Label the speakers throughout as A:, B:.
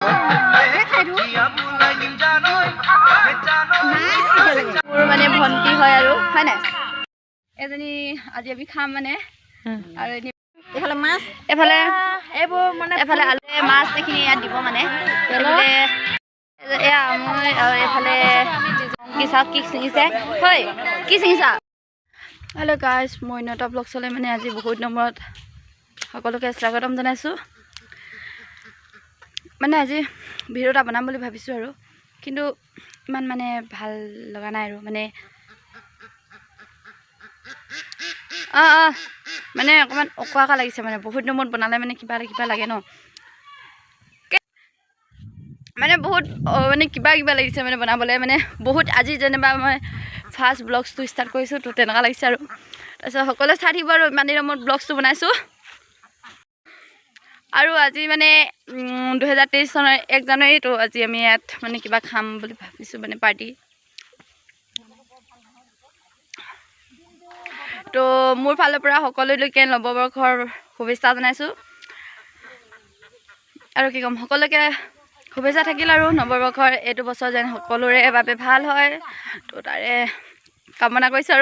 A: মোৰ মানে ভণ্টি হয় আৰু হয় নাই এজনী আজি আমি খাম মানে আৰু এফালে মাছ এফালে এইবোৰ মানে এফালে আলু মাছ এইখিনি ইয়াত দিব মানে এয়া মই আৰু এফালে কি চাওক কি ছিঙিছে হয় কি ছিঙিছা হেল্ল' গাইজ মই নটা ব্লগ চলে মানে আজি বহুত নম্বৰত সকলোকে স্বাগতম জনাইছোঁ মানে আজি ভিডিঅ' এটা বনাম বুলি ভাবিছোঁ আৰু কিন্তু ইমান মানে ভাল লগা নাই আৰু মানে মানে অকণমান অকোৱাকা লাগিছে মানে বহুত নম্বৰত বনালে মানে কিবা লাগে ন মানে বহুত মানে কিবা লাগিছে মানে বনাবলৈ মানে বহুত আজি যেনিবা মই ফাৰ্ষ্ট ব্লগছটো ষ্টাৰ্ট কৰিছোঁ তো তেনেকুৱা লাগিছে আৰু তাৰপিছত সকলোৱে চাই থাকিব আৰু ইমান দিনৰ মূৰত ব্লগছটো বনাইছোঁ আৰু আজি মানে 2023 চনৰ 1 জানুৱাৰীটো আজি আমি ইয়াত মানে কিবা খাম বুলি ভাবিছোঁ মানে পাৰ্টি তো মোৰ ফালৰ পৰা সকলোলৈকে নৱবৰ্ষৰ শুভেচ্ছা জনাইছোঁ আৰু কি ক'ম সকলোকে শুভেচ্ছা থাকিল আৰু নৱবৰ্ষৰ এইটো বছৰ যেন সকলোৰে বাবে ভাল হয় তো তাৰে কামনা কৰিছোঁ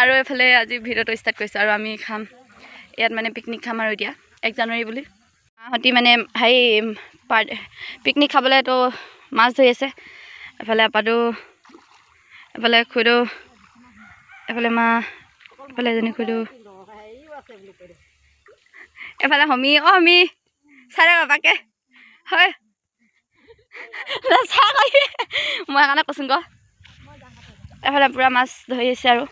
A: আৰু এফালে আজি ভিডিঅ'টো ষ্টাৰ্ট কৰিছোঁ আৰু আমি খাম ইয়াত মানে পিকনিক খাম আৰু এতিয়া 1 জানুৱাৰী বুলি মাহঁতি মানে হেৰি পিকনিক খাবলৈ তো মাছ ধৰি আছে এফালে আপাটো এফালে খুইদেউ এফালে মা এফালে এজনী খুইদেউ এফালে হমি হমি চাই দে বাপাকে হয় মই কাৰণে কৈছোঁ ক এফালে পূৰা মাছ ধৰি আছে আৰু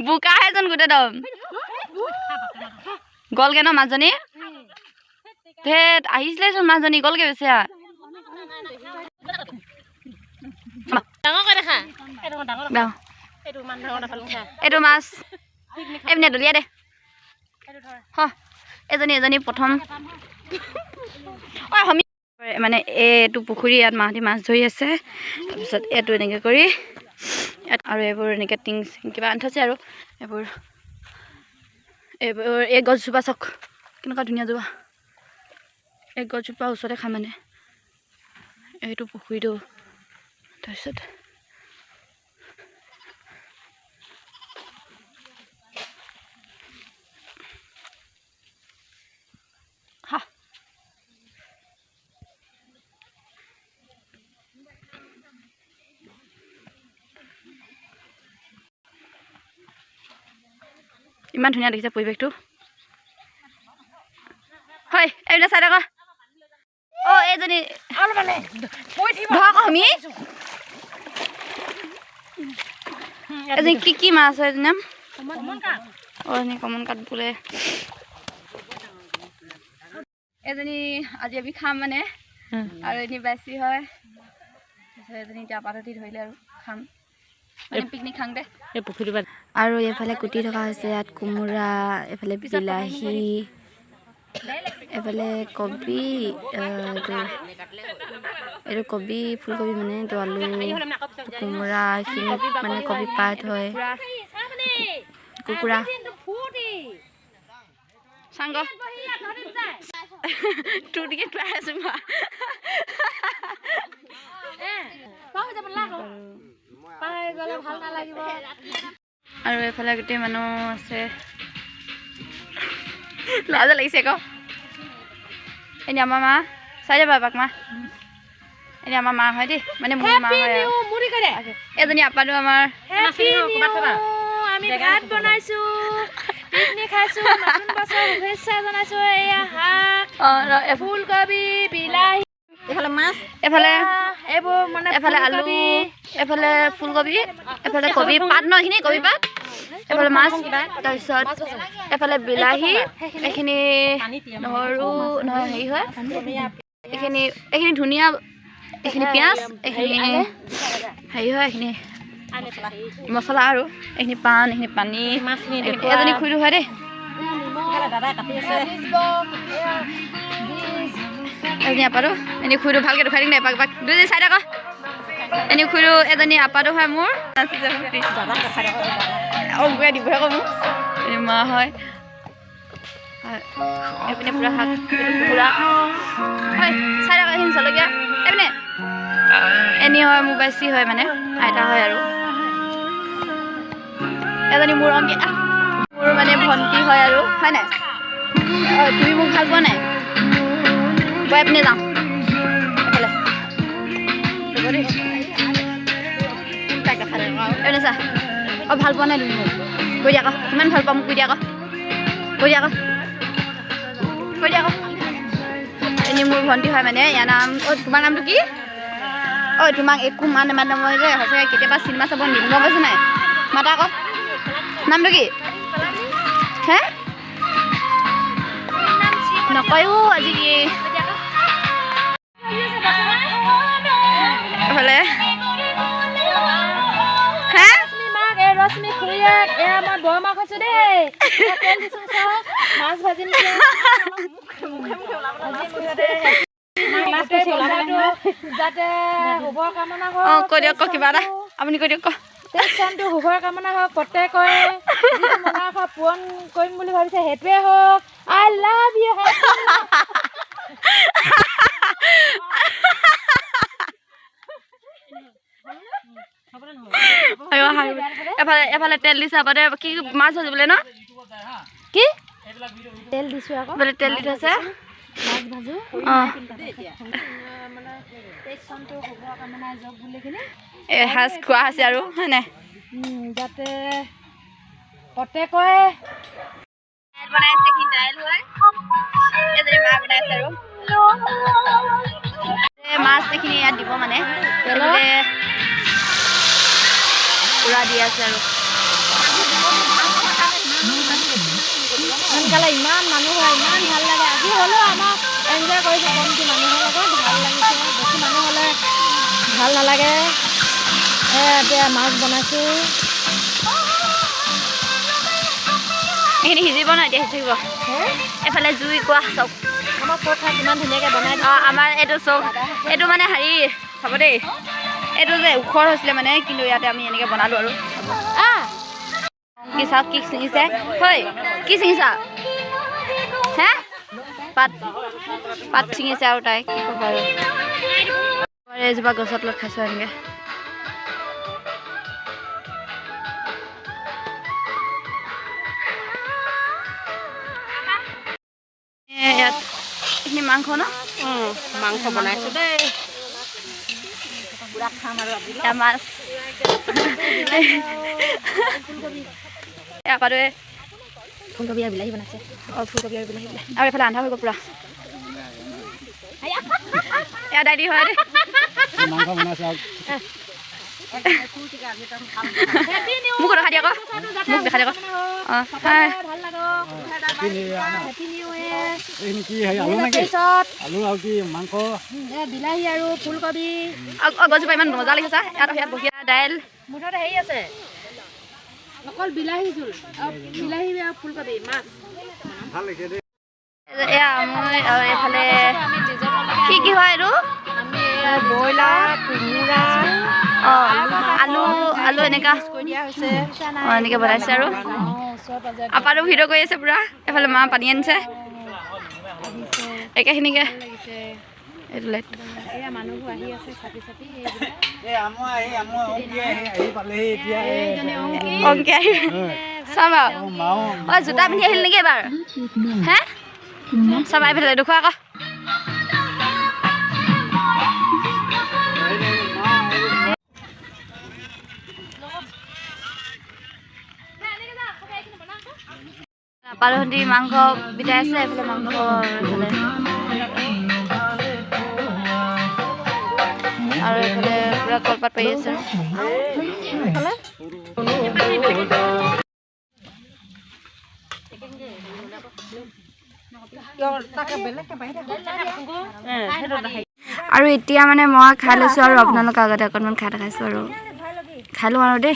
A: বোকাহে যেন গোটেই দম গ'লগে ন মাজনী ধেত আহিছিলেচোন মাজনী গ'লগে বেছি এইটো মাছ এপিনে দলিয়া দে এজনী প্ৰথম মানে এইটো পুখুৰী ইয়াত মাহঁতি মাছ ধৰি আছে তাৰপিছত এইটো এনেকৈ কৰি ইয়াত আৰু এইবোৰ এনেকৈ টিং কিবা আনি থৈছে আৰু এইবোৰ এই গছজোপা চাওক কেনেকুৱা ধুনীয়া জোপা এই গছজোপা ওচৰতে খাম মানে এইটো পুখুৰীটো তাৰপিছত ইমান ধুনীয়া দেখিছে পৰিৱেশটো হয় এইবিলাক চাই থাকা এইজনী আমি এজনী কি মাছ হয় এজনী নাম কমন কাঠ বোলে এজনী আজি আমি খাম মানে আৰু এজনী বেছি হয় এজনী এতিয়া পাততি ধৰিলে আৰু খাম পিকনিক খাম দে এই পুখুৰী আৰু এইফালে কুটি থকা হৈছে ইয়াত কোমোৰা এফালে বিলাহী এফালে কবি এইটো কবি ফুলকবি মানে এইটো আলু কোমোৰা এইখিনি মানে কবি পাত হয় কুকুৰা চাংগ তোৰকে ট্ৰাই আছো মা আৰু এইফালে গোটেই মানুহ আছে লাজ লাগিছে আকৌ এনে আমাৰ মা চাই যাবা বাক মা এনে আমাৰ মা হয় দেই মানে মোৰ মা হয় এজনী আপাটো আমাৰ আমি ভাত বনাইছো পিকনিক খাইছো নতুন বছৰ শুভেচ্ছা জনাইছো এয়া শাক ফুলকবি বিলাহী এফালে মাছ এফালে এইবোৰ মানে এফালে আলু এফালে ফুলকবি এফালে কবি পাত ন এইখিনি কবি পাত এফালে মাছ তাৰপিছত এফালে বিলাহী এইখিনি নহৰু নহয় হেৰি হয় এইখিনি ধুনীয়া এইখিনি পিঁয়াজ এইখিনি হেৰি হয় এইখিনি মছলা আৰু এইখিনি পাণ এইখিনি পানী এজনী খুৰীটো হয় দেই এজনী আপাটো এনে খুৰীটো ভালকৈ দেখুৱাই দিম দে এপাক এপাক দুই চাই থাক এনে খুৰীটো এজনী আপাটো হয় মোৰ অংকুৰে দিবহে ক'ব এনে মা হয় এইপিনে পূৰা শাক কুকুৰা হয় চাই থাক এইখিনি জলকীয়া এইপিনে এনে হয় মোৰ বেছি হয় মানে আইতা হয় আৰু এজনী মোৰ অংকি মোৰ মানে ভণ্টি হয় আৰু হয় নাই তুমি মোক ভাল পোৱা নাই বৈ পিনে যাওঁ এইফালে এইপিনে চা অঁ ভাল পোৱা নাই তুমি মোক কৈ দিয়া আকৌ কিমান ভাল পাওঁ মোক কৈ দিয়া আকৌ কৈ দিয়া আকৌ কৈ দিয়া আকৌ এনেই মোৰ ভণ্টি হয় মানে ইয়াৰ নাম অঁ তোমাৰ নামটো কি ঐ তোমাক একো মানে মই যে সঁচাকৈ কেতিয়াবা চিনেমা চাব নিম গম পাইছে নাই মাতা আকৌ নামটো কি হে নকয়ো আজি কি এইফালে হে
B: ৰশ্মি খুৰীয়েক এয়া মই বৰমাক হৈছো দেই তেল দিছো মাছ ভাজি যাতে শুভৰ কামনা হওক
A: অঁ কৈ দিয়ক কিবা এটা আপুনি কৈ দিয়ক
B: তেজটো শুভৰ কামনা হওক প্ৰত্যেকৰে মনৰ আশা পূৰণ কৰিম বুলি ভাবিছে সেইটোৱে হওক আই লাভ ইউ
A: এফালে এফালে তেল দিছে আপতে কি মাছ ভাজিবলৈ ন কি
B: তেল দিছো আকৌ
A: বোলে তেল দি থৈছে
B: মাছ ভাজো
A: অঁ
B: মানে তেজটো শুভৰ কামনা যাওক বুলি কিনে
A: এসাঁজ খোৱা হৈছে আৰু হয় নাই
B: যাতে প্ৰত্যেকৰে
A: দাইল বনাইছে কি দাইল হয় এজনী মা বনাইছে আৰু মাছ এইখিনি ইয়াত দিব মানে পুৰা দি আছে আৰু
B: সোনকালে ইমান মানুহ হয় ইমান ভাল লাগে আজি হ'লেও আমাক এনজয় কৰিছোঁ কমটি মানুহৰ লগত ভাল লাগিছে বেছি মানুহ হ'লে ভাল নালাগে এতিয়া মাছ বনাইছোঁ
A: এইখিনি সিজিব ন এতিয়া সিজিব এফালে জুই কোৱা চব
B: আমাৰ চৌক খাই কিমান ধুনীয়াকৈ বনাই
A: অঁ আমাৰ এইটো চৌক এইটো মানে হেৰি চাব দেই এইটো যে ওখৰ হৈছিলে মানে কিন্তু ইয়াতে আমি এনেকৈ বনালোঁ আৰু কি চাওক কি ছিঙিছে হয় কি ছিঙিছা হে পাত পাত ছিঙিছে আৰু তাই কি ক'ব আৰু এজোপা গছত তলত খাইছোঁ এনেকৈ ইয়াত এইখিনি মাংস ন
B: মাংস বনাইছোঁ দেই
A: মাছ এপাৰে
B: ফুলকবি আৰু বিলাহী বনাইছে
A: অঁ ফুলকবি আৰু বিলাহী আৰু এইফালে আন্ধা হৈ গ'ল পূৰা এয়া দাইদি হয় দেই মোক দেখা দিয়া আকৌ মোক দেখা দিয়া আকৌ অঁ হয়
B: বিলাহী আৰু ফুলকবি
A: গছজোপা ইমান মজা লাগিছে ইয়াত ইয়াত বহিয়া দাইল
B: মুঠতে হেৰি আছে অকল বিলাহী জোল বিলাহী আৰু ফুলকবি মাছ
A: এয়া মই আৰু এইফালে কি কি হয় এইটো
B: ব্ৰইলাৰ কোমোৰা
A: অঁ আলু আলু এনেকুৱা অঁ এনেকৈ বনাইছে আৰু আপাটো ভিডিঅ' কৰি আছে পূৰা এইফালে মা পানী আনিছে একেখিনিকে এইটো লাইট
B: মানুহবোৰ আহি আছে চাপি চাপি
A: অংকে আহি চাম আৰু অঁ জোতা পিন্ধি আহিল নেকি এবাৰ হে চাবা এইফালে দেখুৱা আকৌ পাৰহন্দি মাংস বিটাই আছে এইফালে মাংস এইফালে আৰু এইফালে পূৰা কলপাত পাৰি আছে আৰু এতিয়া মানে মই খাই লৈছোঁ আৰু আপোনালোকৰ আগতে অকণমান খাই দেখাইছোঁ আৰু খাই লওঁ আৰু দেই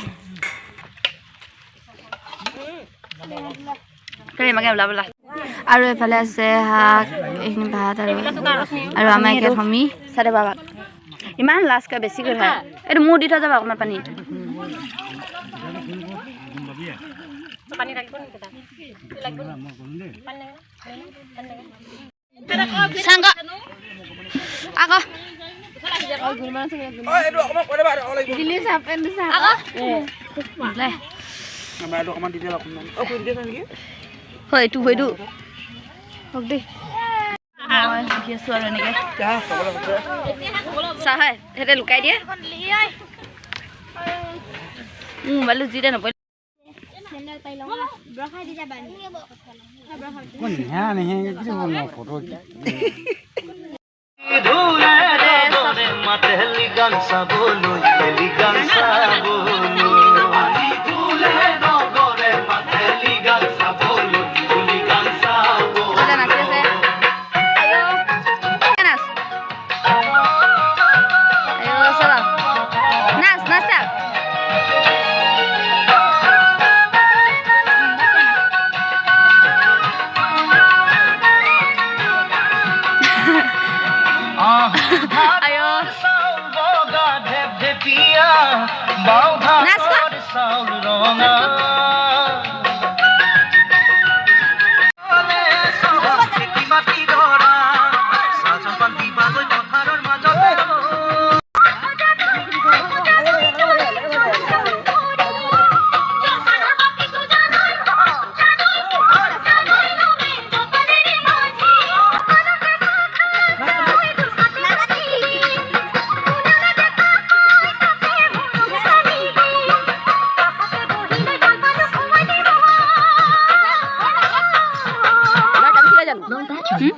A: মাকে ওলাবলা আৰু এফালে আছে শাক এইখিনি ভাত আৰু আমাৰ একে সমী চাৰে বাবাক ইমান লাজ কৰে বেছি কৰি খায় এইটো মোৰ দি থৈ যাবা অকণমান পানী আকৌ এইটো হয়তো হওক দেই মই শিকি আছোঁ আৰু এনেকৈ চাহ হয় সিহঁতে লুকাই দিয়ে মোবাইলটো যিতে নপৰিলে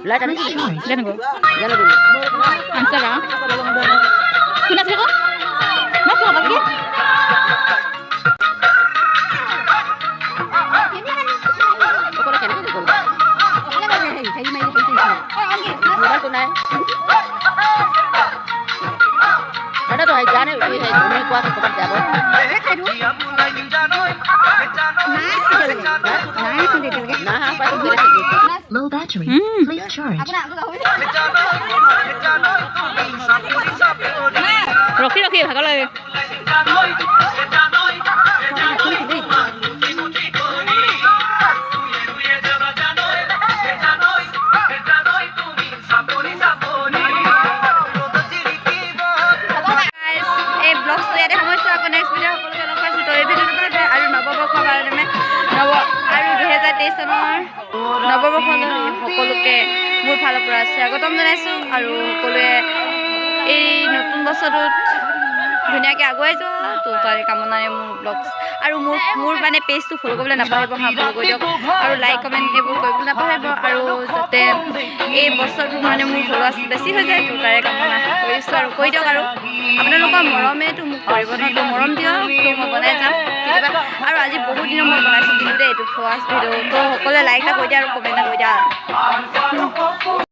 A: Light ada sih. Jangan gua. Jangan dulu. Answer ah. Kuna sih kok? Mau apa lagi? Pokoknya kena kan kalau. Pokoknya kan hei main hei sini. Mudah tuh naik. Ada tuh hei jane hei ini kuat tempat jabo. Nah, apa itu beres gitu.
C: Low battery. Please charge.
A: Rocky ভাগৰ লাগে এই ব্লগটো ইয়াতে সামৰিছোঁ আকৌ next video' সকলোকে লগ পাইছোঁ তো এই ভিডিঅ'টো আৰু নৱবৰ্ষৰ কাৰণে আৰু 2023 চনৰ নৱবৰ্ষলৈ সকলোকে মোৰ ফালৰ পৰা স্বাগতম জনাইছোঁ আৰু সকলোৱে এই নতুন বছৰটোত ধুনীয়াকৈ আগুৱাই যোৱা তো তাৰে কামনাৰে মোৰ ব্লগছ আৰু মোৰ মানে পেজটো ফ'ল' কৰিবলৈ নাপাহৰিব ফ'ল' কৰি দিয়ক আৰু লাইক কমেণ্ট এইবোৰ কৰিবলৈ নাপাহৰিব আৰু যাতে এই বছৰটোত মানে মোৰ ফ'ল'ৱাৰ্ছ বেছি হৈ যায় তো তাৰে কামনা কৰিছোঁ আৰু কৈ দিয়ক আৰু আপোনালোকৰ মৰমেতো মোক কৰিব ন তো মৰম দিয়ক তো মই বনাই যাম কেতিয়াবা আৰু আজি বহুত দিনৰ মই বনাইছোঁ কিন্তু দেই এইটো ফাৰ্ষ্ট ভিডিঅ' তো সকলোৱে লাইক এটা কৰি দিয়া আৰু কমেণ্ট এটা কৰি দিয়া